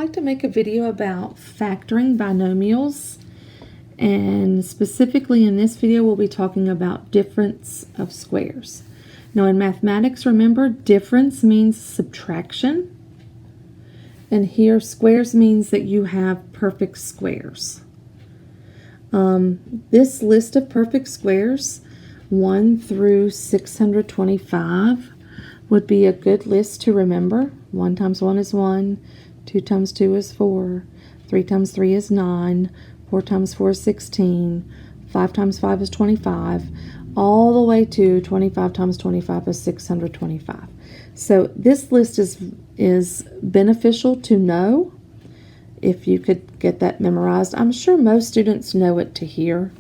like to make a video about factoring binomials, and specifically in this video we'll be talking about difference of squares. Now in mathematics, remember, difference means subtraction, and here squares means that you have perfect squares. This list of perfect squares, 1 through 625, would be a good list to remember. 1 times 1 is 1, 2 times 2 is 4, 3 times 3 is 9, 4 times 4 is 16, 5 times 5 is 25, all the way to 25 times 25 is 625. So this list is beneficial to know if you could get that memorized. I'm sure most students know it to hear,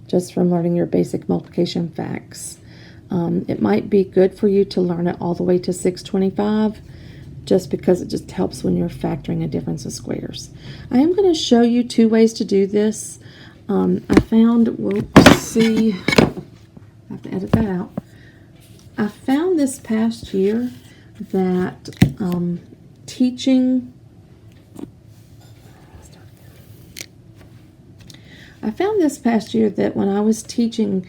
just from learning your basic multiplication facts. It might be good for you to learn it all the way to 625, just because it just helps when you're factoring a difference of squares. I am going to show you 2 ways to do this. I found, we'll see, I have to edit that out. I found this past year that when I was teaching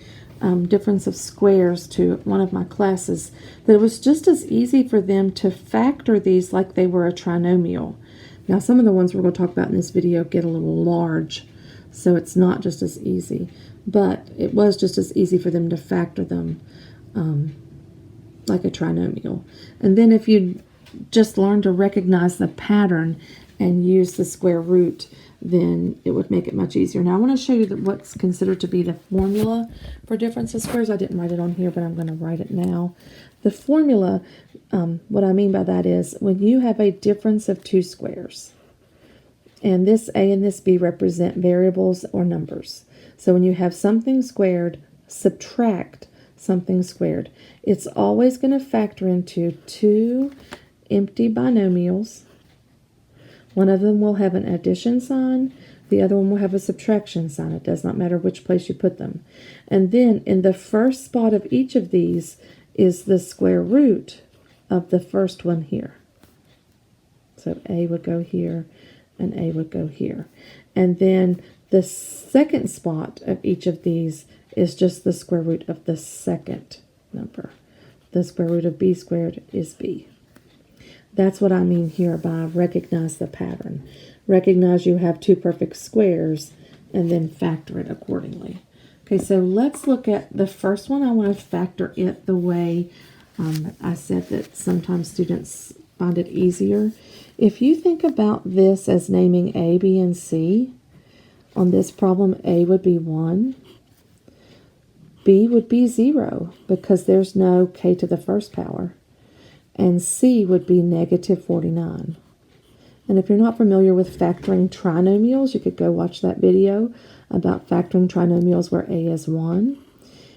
difference of squares to one of my classes, that it was just as easy for them to factor these like they were a trinomial. Now some of the ones we're going to talk about in this video get a little large, so it's not just as easy, but it was just as easy for them to factor them like a trinomial. And then if you just learn to recognize the pattern and use the square root, then it would make it much easier. Now I want to show you what's considered to be the formula for difference of squares. I didn't write it on here, but I'm going to write it now. The formula, what I mean by that is when you have a difference of 2 squares, and this a and this b represent variables or numbers. So when you have something squared, subtract something squared. It's always going to factor into 2 empty binomials. One of them will have an addition sign, the other one will have a subtraction sign. It does not matter which place you put them. And then in the first spot of each of these is the square root of the first one here. So a would go here and a would go here. And then the second spot of each of these is just the square root of the second number. The square root of b squared is b. That's what I mean here by recognize the pattern. Recognize you have 2 perfect squares and then factor it accordingly. Okay, so let's look at the first one. I want to factor it the way I said that sometimes students find it easier. If you think about this as naming a, b, and c, on this problem a would be 1, b would be 0 because there's no k to the first power, and c would be negative 49. And if you're not familiar with factoring trinomials, you could go watch that video about factoring trinomials where a is 1.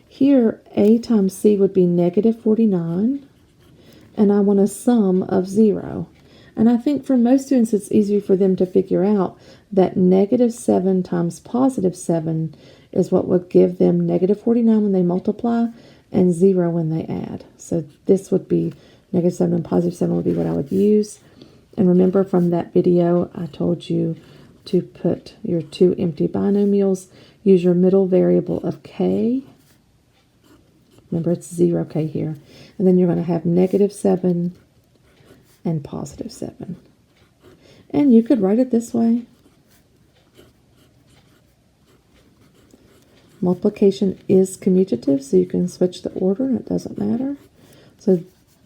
Here, a times c would be negative 49, and I want a sum of 0. And I think for most students it's easier for them to figure out that negative 7 times positive 7 is what would give them negative 49 when they multiply and 0 when they add. So this would be negative 7 and positive 7 would be what I would use. And remember from that video, I told you to put your 2 empty binomials, use your middle variable of k. Remember, it's 0k here. And then you're going to have negative 7 and positive 7. And you could write it this way. Multiplication is commutative, so you can switch the order, and it doesn't matter. So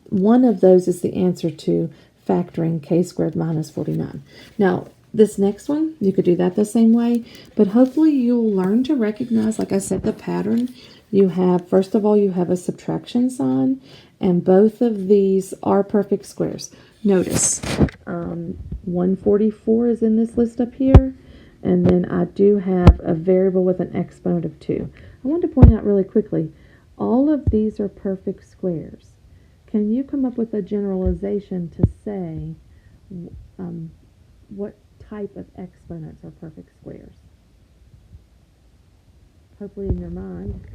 one of those is the answer to factoring k squared minus 49. Now, this next one, you could do that the same way, but hopefully you'll learn to recognize, like I said, the pattern. You have, first of all, you have a subtraction sign, and both of these are perfect squares. Notice, 144 is in this list up here, and then I do have a variable with an exponent of 2. I want to point out really quickly, all of these are perfect squares. Can you come up with a generalization to say what type of exponents are perfect squares? Hopefully in your mind,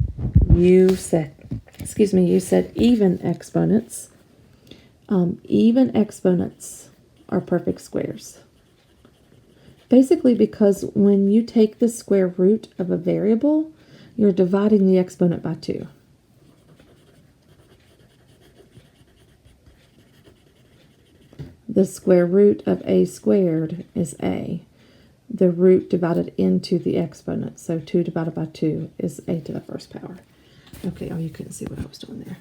you said even exponents. Even exponents are perfect squares. Basically because when you take the square root of a variable, you're dividing the exponent by 2. The square root of a squared is a. The root divided into the exponent. So 2 divided by 2 is a to the first power. Okay, oh, you couldn't see what I was doing there.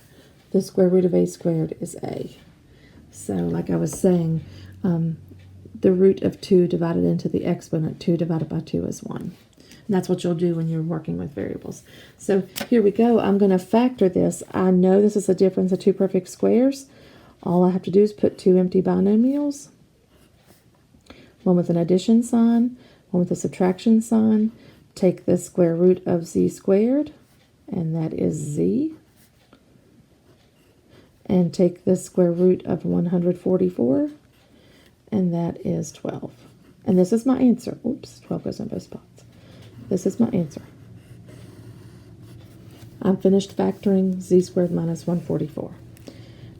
The square root of a squared is a. So like I was saying, the root of 2 divided into the exponent, 2 divided by 2 is 1. And that's what you'll do when you're working with variables. So here we go. I'm going to factor this. I know this is a difference of 2 perfect squares. All I have to do is put 2 empty binomials, one with an addition sign, one with a subtraction sign. Take the square root of z squared, and that is z. And take the square root of 144, and that is 12. And this is my answer. Oops, 12 goes in both spots. This is my answer. I'm finished factoring z squared minus 144.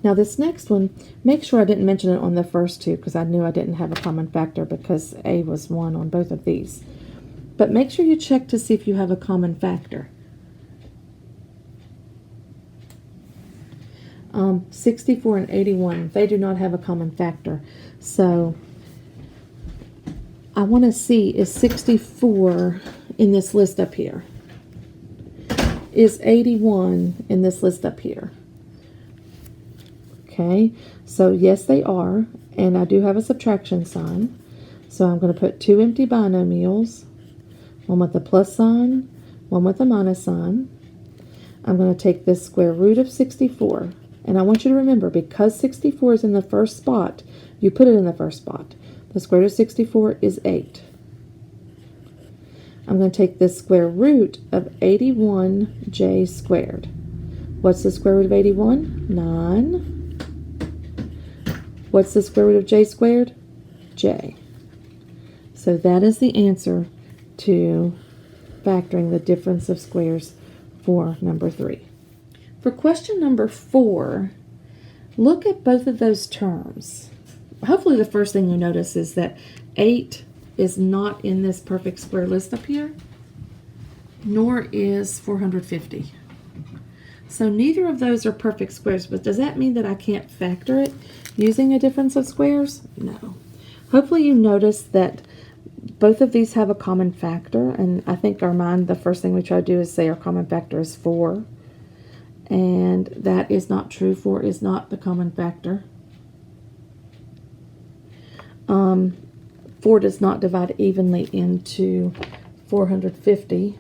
Now this next one, make sure I didn't mention it on the first two because I knew I didn't have a common factor because a was 1 on both of these. But make sure you check to see if you have a common factor. 64 and 81, they do not have a common factor. So I want to see, is 64 in this list up here? Is 81 in this list up here? Okay, so yes they are, and I do have a subtraction sign. So I'm going to put 2 empty binomials, one with a plus sign, one with a minus sign. I'm going to take this square root of 64. And I want you to remember, because 64 is in the first spot, you put it in the first spot. The square root of 64 is 8. I'm going to take the square root of 81j squared. What's the square root of 81? 9. What's the square root of j squared? J. So that is the answer to factoring the difference of squares for number 3. For question number 4, look at both of those terms. Hopefully the first thing you notice is that 8 is not in this perfect square list up here, nor is 450. So neither of those are perfect squares, but does that mean that I can't factor it using a difference of squares? No. Hopefully you notice that both of these have a common factor, and I think our mind, the first thing we try to do is say our common factor is 4. And that is not true. 4 is not the common factor. 4 does not divide evenly into 450.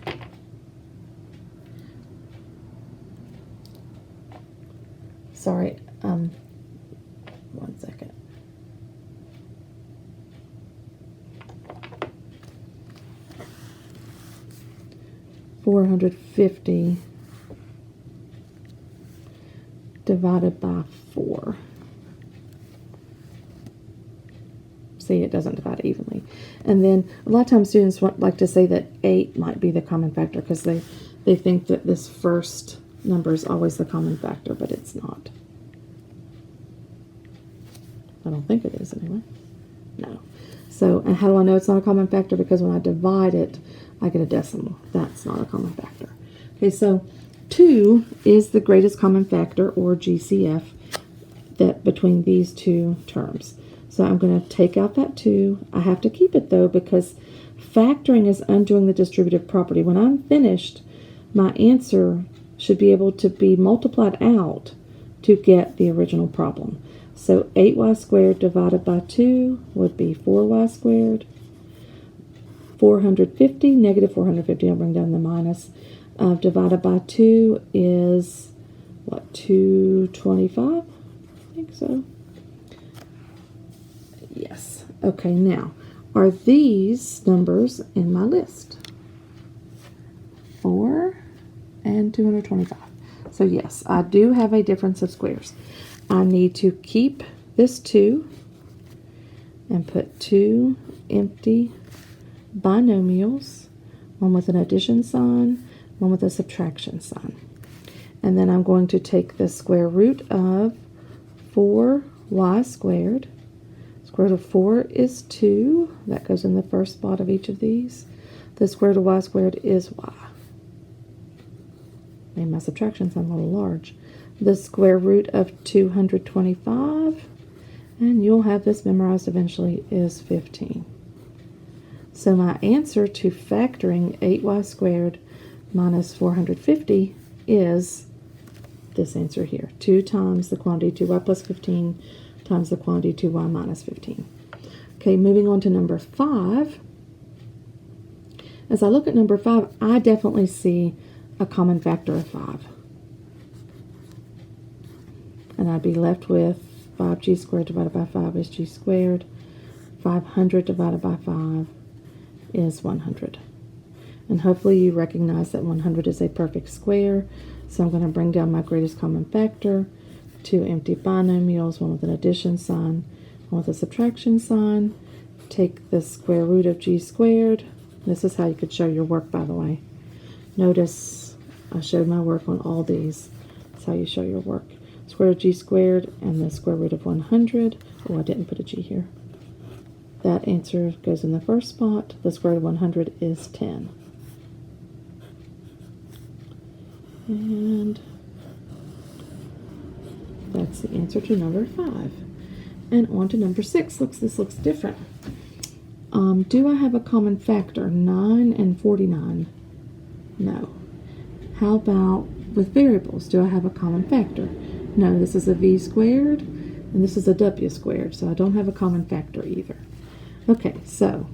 Sorry, 1 second. $450 divided by 4. See, it doesn't divide evenly. And then a lot of times students like to say that 8 might be the common factor because they think that this first number is always the common factor, but it's not. I don't think it is anyway. No. So, and how do I know it's not a common factor? Because when I divide it, I get a decimal. That's not a common factor. Okay, so 2 is the greatest common factor, or GCF, that between these two terms. So I'm going to take out that 2. I have to keep it though because factoring is undoing the distributive property. When I'm finished, my answer should be able to be multiplied out to get the original problem. So 8y squared divided by 2 would be 4y squared. 450, negative 450, I'll bring down the minus, divided by 2 is, what, 225? I think so. Yes. Okay, now, are these numbers in my list? 4 and 225. So yes, I do have a difference of squares. I need to keep this 2 and put 2 empty binomials, one with an addition sign, one with a subtraction sign. And then I'm going to take the square root of 4y squared. Square root of 4 is 2. That goes in the first spot of each of these. The square root of y squared is y. Made my subtraction sign a little large. The square root of 225, and you'll have this memorized eventually, is 15. So my answer to factoring 8y squared minus 450 is this answer here. 2 times the quantity 2y plus 15 times the quantity 2y minus 15. Okay, moving on to number 5. As I look at number 5, I definitely see a common factor of 5. And I'd be left with 5g squared divided by 5 is g squared. 500 divided by 5 is 100. And hopefully you recognize that 100 is a perfect square. So I'm going to bring down my greatest common factor. 2 empty binomials, one with an addition sign, one with a subtraction sign. Take the square root of g squared. This is how you could show your work, by the way. Notice I showed my work on all these. That's how you show your work. Square root of g squared and the square root of 100. Oh, I didn't put a g here. That answer goes in the first spot. The square root of 100 is 10. And that's the answer to number 5. And on to number 6. This looks different. Do I have a common factor? 9 and 49? No. How about with variables? Do I have a common factor? No, this is a v squared, and this is a w squared, so I don't have a common factor either. Okay, so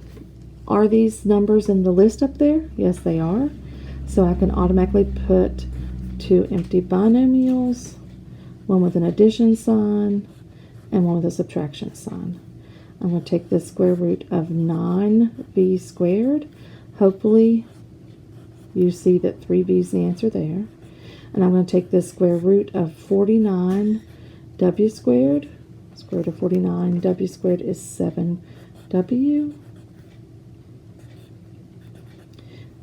are these numbers in the list up there? Yes, they are. So I can automatically put 2 empty binomials, one with an addition sign, and one with a subtraction sign. I'm going to take the square root of 9v squared. Hopefully you see that 3v is the answer there. And I'm going to take the square root of 49w squared. Square root of 49w squared is 7w.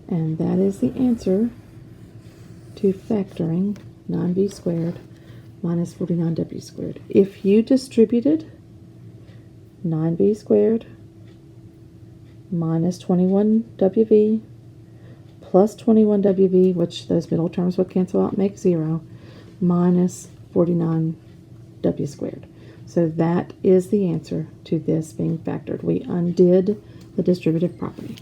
And that is the answer to factoring 9v squared minus 49w squared. If you distributed 9v squared minus 21wv plus 21wv, which those middle terms would cancel out and make 0, minus 49w squared. So that is the answer to this being factored. We undid the distributive property.